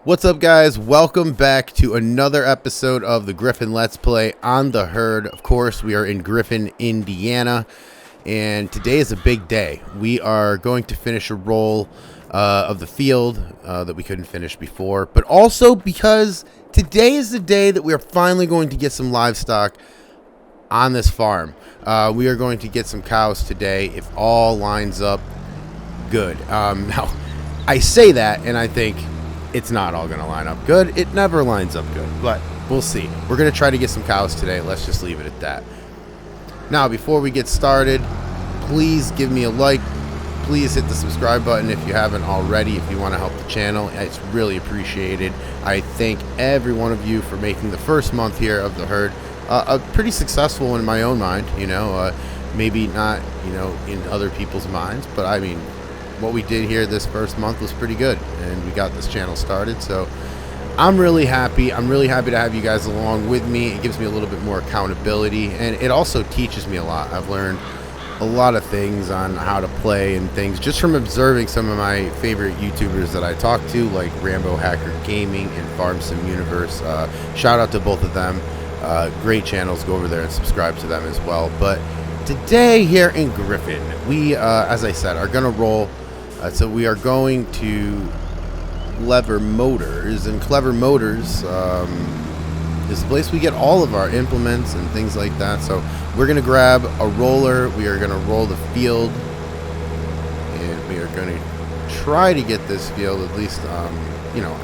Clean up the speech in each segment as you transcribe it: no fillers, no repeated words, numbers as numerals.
What's up, guys? Welcome back to another episode of the Griffin Let's Play on the Herd. Of course, we are in Griffin, Indiana, and today is a big day. We are going to finish a roll of the field that we couldn't finish before, but also because today is the day that we are finally going to get some livestock on this farm. We are going to get some cows today if all lines up good. Now, I say that and I think it's not all going to line up good. It never lines up good, but we'll see. We're going to try to get some cows today. Let's just leave it at that. Now, before we get started, please give me a like. Please hit the subscribe button if you haven't already, if you want to help the channel. It's really appreciated. I thank every one of you for making the first month here of the herd a pretty successful in my own mind. Maybe not, in other people's minds, but I mean, what we did here this first month was pretty good, and we got this channel started, so I'm really happy. I'm really happy to have you guys along with me. It gives me a little bit more accountability, and it also teaches me a lot. I've learned a lot of things on how to play and things just from observing some of my favorite YouTubers that I talk to, like Rambo Hacker Gaming and Farm Sim Universe. Shout out to both of them. Great channels. Go over there and subscribe to them as well. But today here in Griffin, we, as I said, are going to roll. So we are going to Clever Motors, and Clever Motors is the place we get all of our implements and things like that. So we're going to grab a roller. We are going to roll the field, and we are going to try to get this field at least, I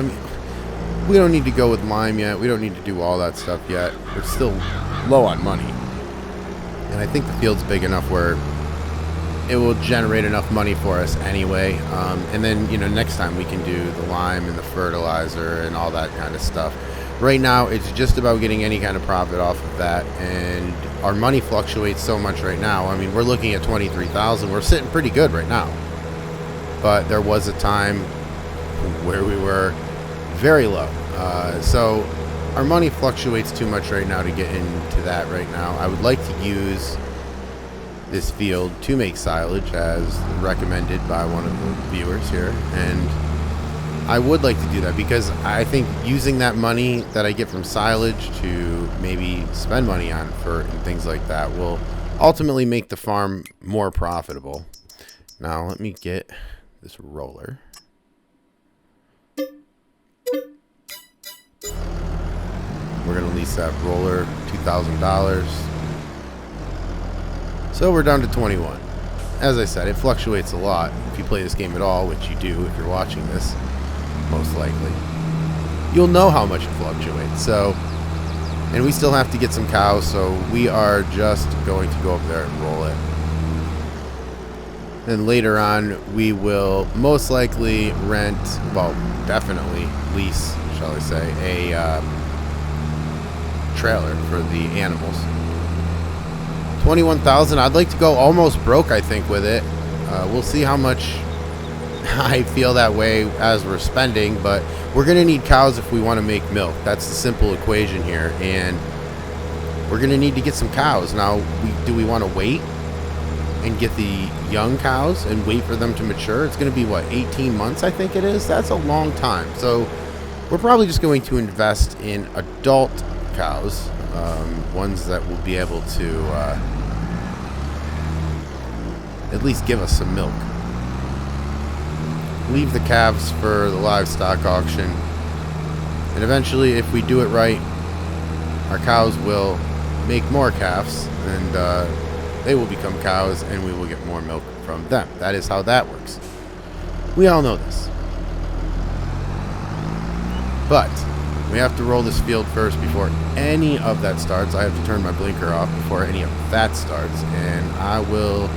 mean, we don't need to go with lime yet. We don't need to do all that stuff yet. We're still low on money, and I think the field's big enough where it will generate enough money for us anyway, and then next time we can do the lime and the fertilizer and all that kind of stuff. Right now it's just about getting any kind of profit off of that, and our money fluctuates so much right now. I mean, we're looking at 23,000. We're sitting pretty good right now, but there was a time where we were very low, so our money fluctuates too much right now to get into that right now. I would like to use this field to make silage as recommended by one of the viewers here, and I would like to do that because I think using that money that I get from silage to maybe spend money on fert and things like that will ultimately make the farm more profitable. Now let me get this roller. We're gonna lease that roller $2,000. So we're down to 21. As I said, it fluctuates a lot. If you play this game at all, which you do if you're watching this, most likely, you'll know how much it fluctuates. So, and we still have to get some cows, so we are just going to go up there and roll it. Then later on, we will most likely rent, well, definitely lease, shall I say, a trailer for the animals. 21,000. I'd like to go almost broke, I think, with it. We'll see how much I feel that way as we're spending, but we're going to need cows if we want to make milk. That's the simple equation here, and we're going to need to get some cows. Now, do we want to wait and get the young cows and wait for them to mature? It's going to be, what, 18 months, I think it is? That's a long time. So we're probably just going to invest in adult cows, ones that will be able to at least give us some milk. Leave the calves for the livestock auction, and eventually, if we do it right, our cows will make more calves, and they will become cows, and we will get more milk from them. That is how that works. We all know this, but we have to roll this field first before any of that starts. I have to turn my blinker off before any of that starts, and I will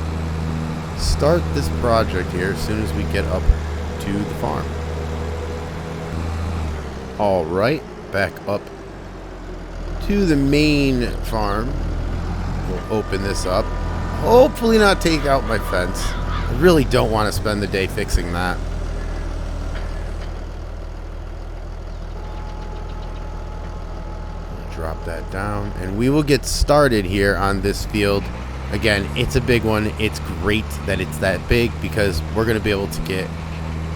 start this project here as soon as we get up to the farm. Alright, back up to the main farm. We'll open this up. Hopefully not take out my fence. I really don't want to spend the day fixing that. Drop that down, and we will get started here on this field. Again, it's a big one. It's great that it's that big because we're going to be able to get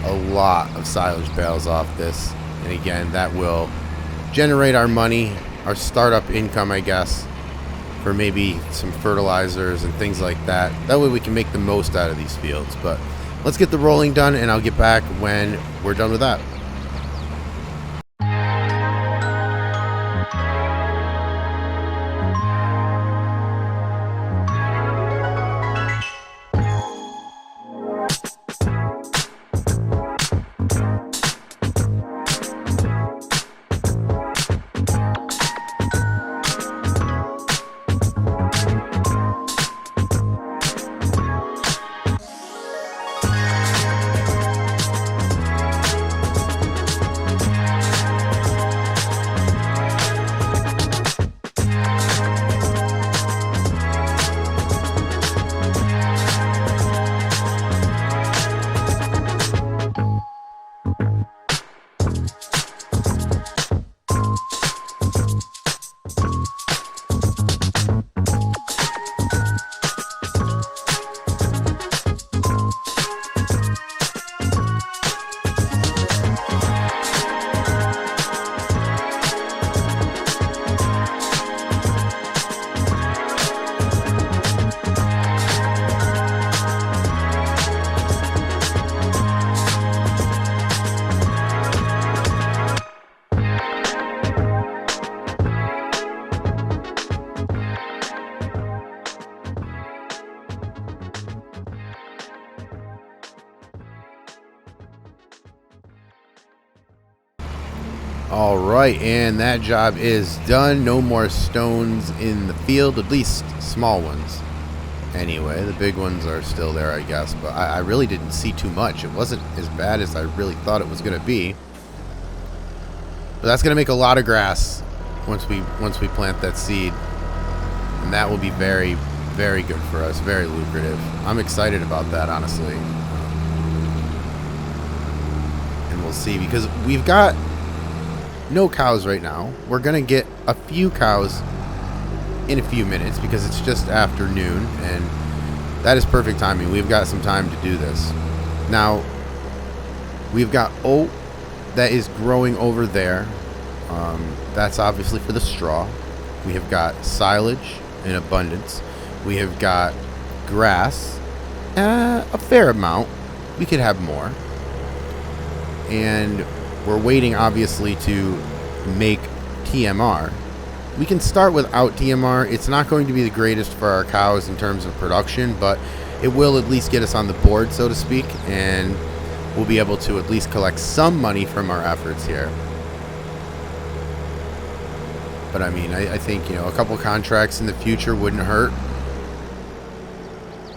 a lot of silage bales off this. And again, that will generate our money, our startup income, I guess, for maybe some fertilizers and things like that. That way we can make the most out of these fields. But let's get the rolling done, and I'll get back when we're done with that. All right, and that job is done. No more stones in the field, at least small ones. Anyway, the big ones are still there, I guess, but I really didn't see too much. It wasn't as bad as I really thought it was going to be. But that's going to make a lot of grass once we plant that seed, and that will be very, very good for us, very lucrative. I'm excited about that, honestly. And we'll see, because we've got no cows right now. We're gonna get a few cows in a few minutes because it's just afternoon, and that is perfect timing. We've got some time to do this. Now, we've got oat that is growing over there. That's obviously for the straw. We have got silage in abundance. We have got grass, a fair amount. We could have more. And we're waiting, obviously, to make TMR. We can start without TMR. It's not going to be the greatest for our cows in terms of production, but it will at least get us on the board, so to speak, and we'll be able to at least collect some money from our efforts here. But I mean, I think, you know, a couple contracts in the future wouldn't hurt,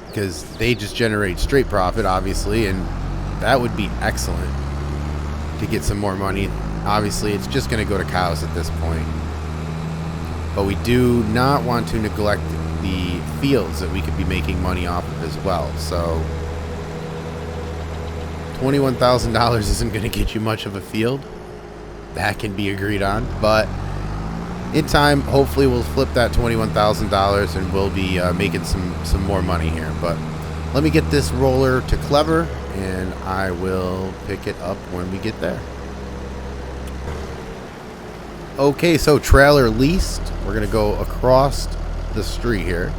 because they just generate straight profit, obviously, and that would be excellent to get some more money. Obviously, it's just going to go to cows at this point. But we do not want to neglect the fields that we could be making money off of as well. So $21,000 isn't going to get you much of a field. That can be agreed on. But in time, hopefully we'll flip that $21,000 and we'll be making some more money here. But let me get this roller to Clever, and I will pick it up when we get there. Okay, so trailer leased. We're going to go across the street here.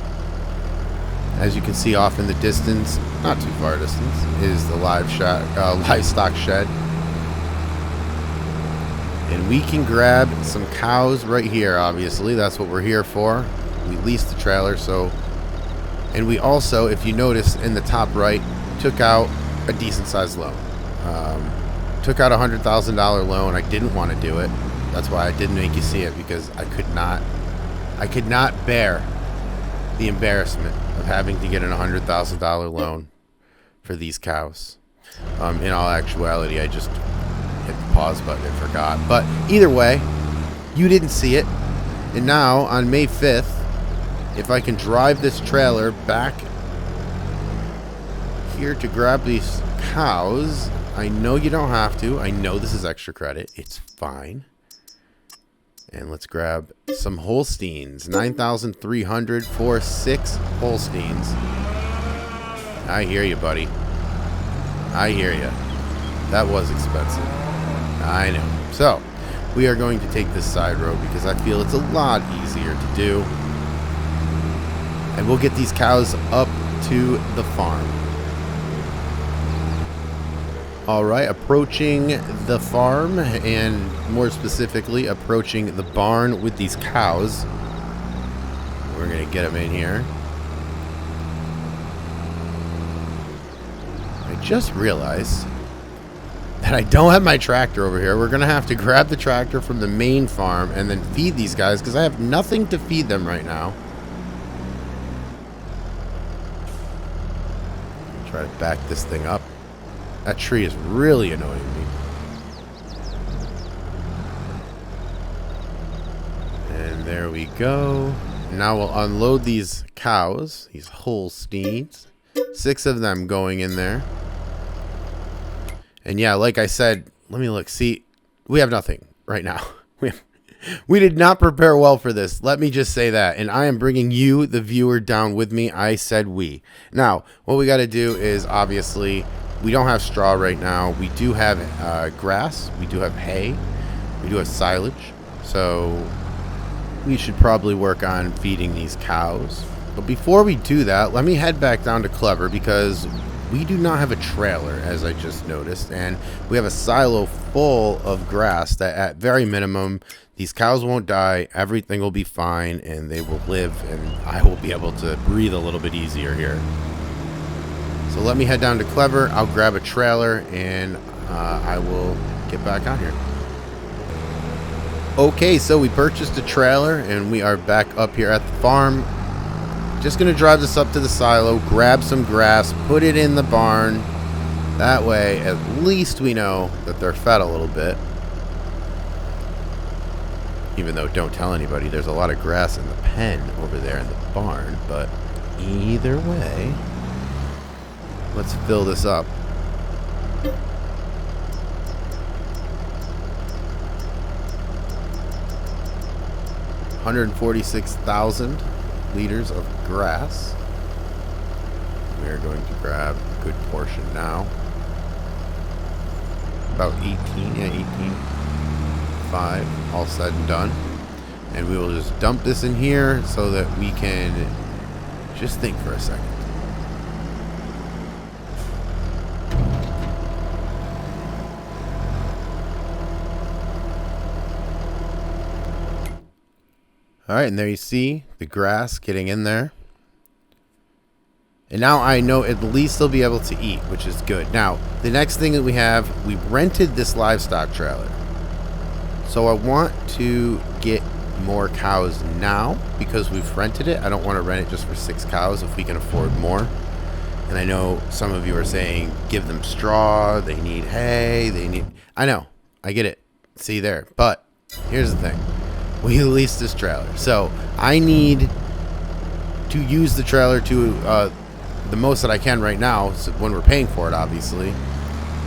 As you can see off in the distance, not too far distance, is the livestock shed. And we can grab some cows right here, obviously. That's what we're here for. We leased the trailer, so... And we also, if you notice in the top right, took out a decent-sized loan. Took out a $100,000 loan. I didn't want to do it. That's why I didn't make you see it, because I could not bear the embarrassment of having to get a $100,000 loan for these cows. In all actuality, I just hit the pause button and forgot. But either way, you didn't see it. And now, on May 5th, if I can drive this trailer back here to grab these cows, I know you don't have to. I know this is extra credit. It's fine. And let's grab some Holsteins. 9,300 for 6 Holsteins. I hear you, buddy. I hear you. That was expensive. I know. So, we are going to take this side road because I feel it's a lot easier to do. And we'll get these cows up to the farm. Alright, approaching the farm, and more specifically, approaching the barn with these cows. We're going to get them in here. I just realized that I don't have my tractor over here. We're going to have to grab the tractor from the main farm and then feed these guys because I have nothing to feed them right now. Try to back this thing up. That tree is really annoying me. And there we go. Now we'll unload these cows, these Holsteins. 6 of them going in there. And yeah, like I said, let me look. See, we have nothing right now. We did not prepare well for this. Let me just say that. And I am bringing you, the viewer, down with me. I said we. Now, what we got to do is, obviously, we don't have straw right now. We do have grass. We do have hay. We do have silage. So we should probably work on feeding these cows. But before we do that, let me head back down to Clever because we do not have a trailer, as I just noticed. And we have a silo full of grass that, at very minimum, these cows won't die. Everything will be fine, and they will live, and I will be able to breathe a little bit easier here. So let me head down to Clever. I'll grab a trailer, and I will get back out here. Okay, so we purchased a trailer, and we are back up here at the farm. Just going to drive this up to the silo, grab some grass, put it in the barn. That way, at least we know that they're fed a little bit. Even though, don't tell anybody, there's a lot of grass in the pen over there in the barn. But either way, let's fill this up. $146,000 liters of grass. We are going to grab a good portion now. About 18.5, all said and done. And we will just dump this in here so that we can just think for a second. Alright, and there you see the grass getting in there. And now I know at least they'll be able to eat, which is good. Now, the next thing that we have, we rented this livestock trailer. So I want to get more cows now because we've rented it. I don't want to rent it just for 6 cows if we can afford more. And I know some of you are saying, give them straw, they need hay, they need... I know, I get it. See there. But here's the thing. We leased this trailer. So I need to use the trailer to the most that I can right now when we're paying for it, obviously.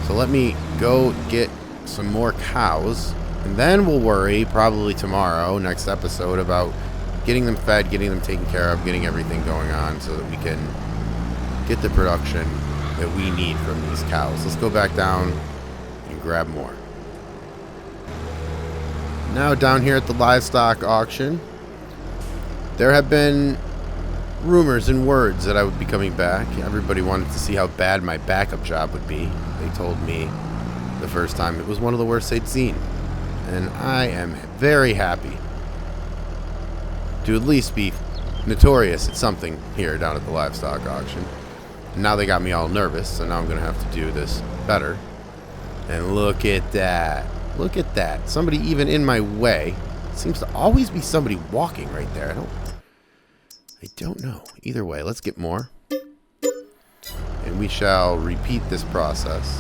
So let me go get some more cows. And then we'll worry, probably tomorrow, next episode, about getting them fed, getting them taken care of, getting everything going on so that we can get the production that we need from these cows. Let's go back down and grab more. Now down here at the livestock auction, there have been rumors and words that I would be coming back. Everybody wanted to see how bad my backup job would be. They told me the first time it was one of the worst they'd seen. And I am very happy to at least be notorious at something here down at the livestock auction. And now they got me all nervous, so now I'm going to have to do this better. And look at that. Look at that. Somebody even in my way. Seems to always be somebody walking right there. I don't know. Either way, let's get more. And we shall repeat this process.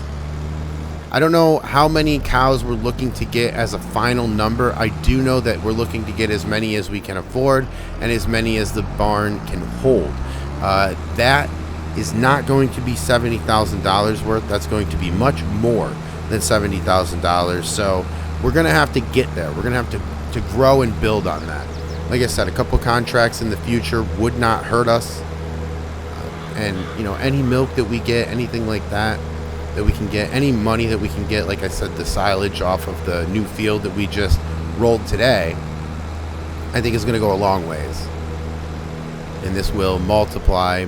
I don't know how many cows we're looking to get as a final number. I do know that we're looking to get as many as we can afford and as many as the barn can hold. That is not going to be $70,000 worth. That's going to be much more than $70,000. So we're going to have to get there. We're going to have to grow and build on that. Like I said, a couple contracts in the future would not hurt us. And, you know, any milk that we get, anything like that, that we can get, any money that we can get, like I said, the silage off of the new field that we just rolled today, I think is going to go a long ways. And this will multiply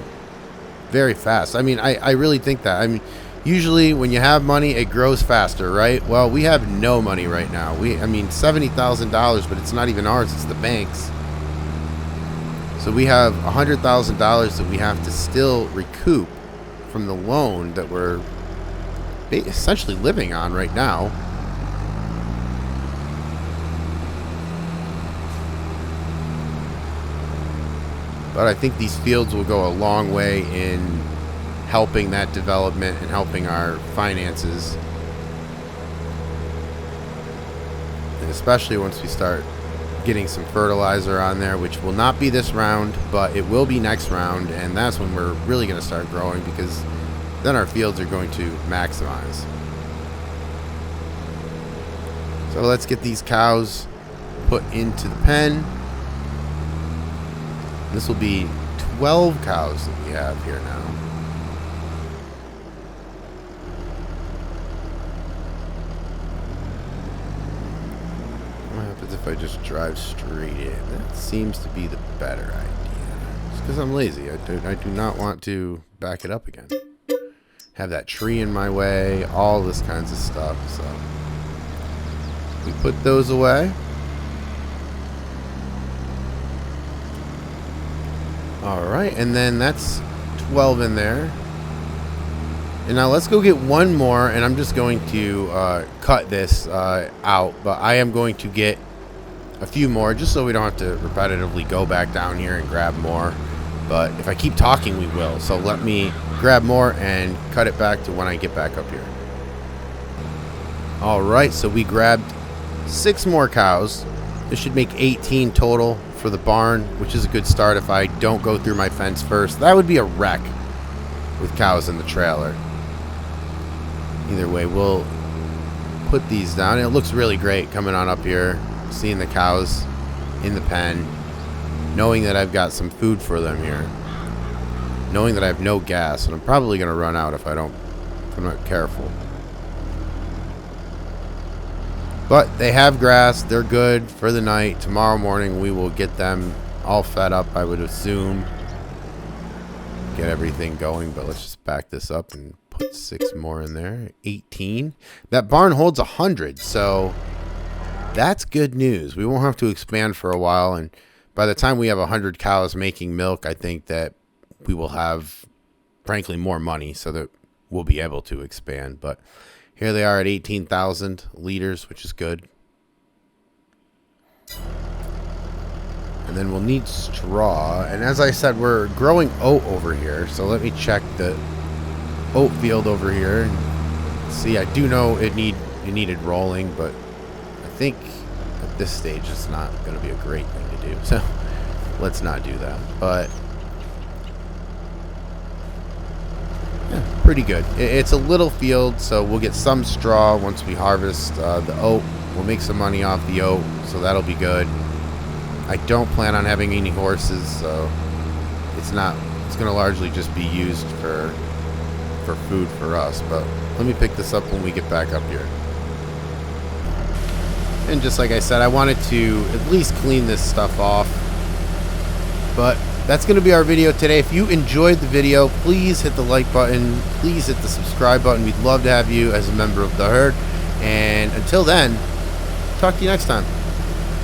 very fast. I mean, I really think that. I mean, usually when you have money, it grows faster, right? Well, we have no money right now. I mean, $70,000, but it's not even ours, it's the bank's. So we have $100,000 that we have to still recoup from the loan that we're essentially living on right now. But I think these fields will go a long way in helping that development and helping our finances. And especially once we start getting some fertilizer on there, which will not be this round, but it will be next round, and that's when we're really going to start growing, because then our fields are going to maximize. So let's get these cows put into the pen. This will be 12 cows that we have here now. What happens if I just drive straight in? That seems to be the better idea. Just because I'm lazy. I do not want to back it up again. Have that tree in my way, all this kinds of stuff. So we put those away. Alright, and then that's 12 in there. And now let's go get one more, and I'm just going to cut this out. But I am going to get a few more, just so we don't have to repetitively go back down here and grab more. But if I keep talking, we will. So let me grab more and cut it back to when I get back up here. Alright, so we grabbed 6 more cows. This should make 18 total for the barn, which is a good start if I don't go through my fence first. That would be a wreck with cows in the trailer. Either way, we'll put these down. It looks really great coming on up here, seeing the cows in the pen, knowing that I've got some food for them here, knowing that I have no gas, and I'm probably going to run out if I'm not careful. But they have grass. They're good for the night. Tomorrow morning we will get them all fed up, I would assume. Get everything going. But let's just back this up and put 6 more in there. 18. That barn holds 100. So that's good news. We won't have to expand for a while. And by the time we have 100 cows making milk, I think that we will have, frankly, more money so that we'll be able to expand. But here they are at 18,000 liters, which is good. And then we'll need straw. And as I said, we're growing oat over here. So let me check the oat field over here. See, I do know it needed rolling, but I think at this stage it's not going to be a great thing to do. So let's not do that. But yeah, pretty good. It's a little field, so we'll get some straw once we harvest the oat. We'll make some money off the oat, so that'll be good. I don't plan on having any horses, so it's going to largely just be used for food for us. But let me pick this up when we get back up here. And just like I said, I wanted to at least clean this stuff off. But that's going to be our video today. If you enjoyed the video, please hit the like button. Please hit the subscribe button. We'd love to have you as a member of the herd. And until then, talk to you next time.